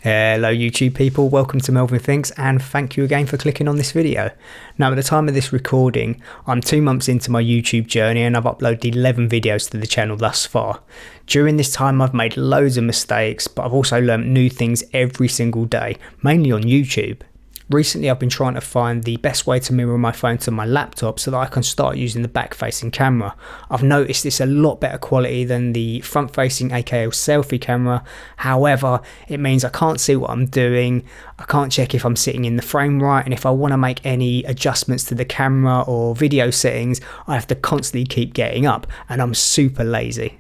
Hello YouTube people, welcome to Melvin Thinks and thank you again for clicking on this video. Now at the time of this recording, I'm 2 months into my YouTube journey and I've uploaded 11 videos to the channel thus far. During this time I've made loads of mistakes, but I've also learnt new things every single day, mainly on YouTube. Recently I've been trying to find the best way to mirror my phone to my laptop so that I can start using the back facing camera. I've noticed it's a lot better quality than the front facing aka selfie camera, however it means I can't see what I'm doing, I can't check if I'm sitting in the frame right, and if I want to make any adjustments to the camera or video settings I have to constantly keep getting up and I'm super lazy.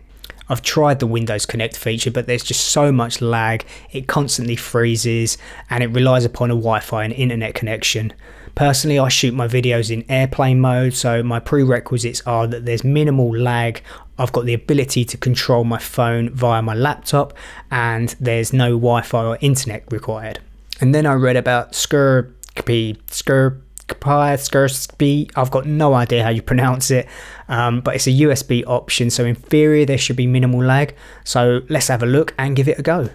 I've tried the Windows Connect feature, but there's just so much lag, it constantly freezes and it relies upon a Wi-Fi and internet connection. Personally, I shoot my videos in airplane mode, so my prerequisites are that there's minimal lag, I've got the ability to control my phone via my laptop, and there's no Wi-Fi or internet required. And then I read about Scrcpy, I've got no idea how you pronounce it, but it's a USB option, so in theory there should be minimal lag, so let's have a look and give it a go.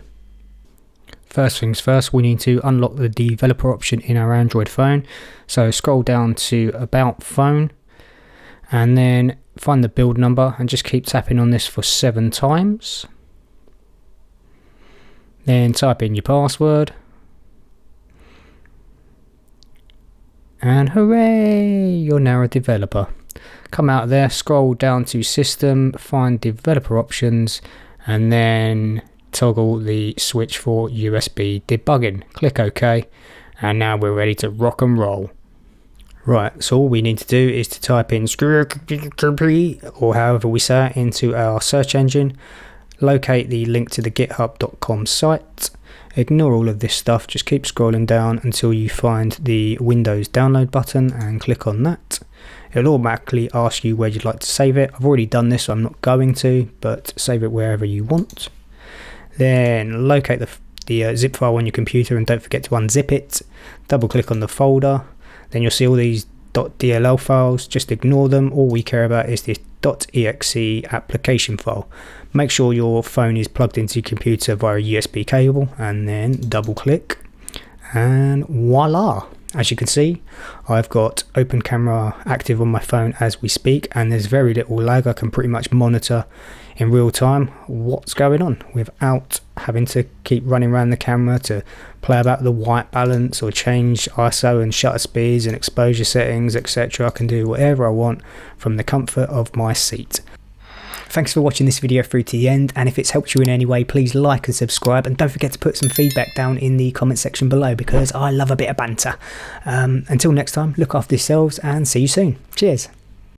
First things first, we need to unlock the developer option in our Android phone, so scroll down to About Phone and then find the build number and just keep tapping on this for 7 times. Then type in your password. And hooray, you're now a developer. Come out of there, scroll down to System, find Developer Options, and then toggle the switch for USB debugging. Click OK, and now we're ready to rock and roll. Right, so all we need to do is to type in Scrcpy, or however we say it, into our search engine, locate the link to the github.com site. Ignore all of this stuff, just keep scrolling down until you find the Windows download button and click on that. It'll automatically ask you where you'd like to save it. I've already done this, so I'm not going to, but save it wherever you want. Then locate the zip file on your computer and don't forget to unzip it. Double click on the folder, then you'll see all these .dll files, just ignore them. All we care about is this .exe application file. Make sure your phone is plugged into your computer via a USB cable and then double click and voila! As you can see, I've got open camera active on my phone as we speak and there's very little lag. I can pretty much monitor in real time what's going on without having to keep running around the camera to play about the white balance or change ISO and shutter speeds and exposure settings, etc. I can do whatever I want from the comfort of my seat. Thanks for watching this video through to the end, and if it's helped you in any way, please like and subscribe, and don't forget to put some feedback down in the comment section below because I love a bit of banter. Until next time, look after yourselves and see you soon. Cheers.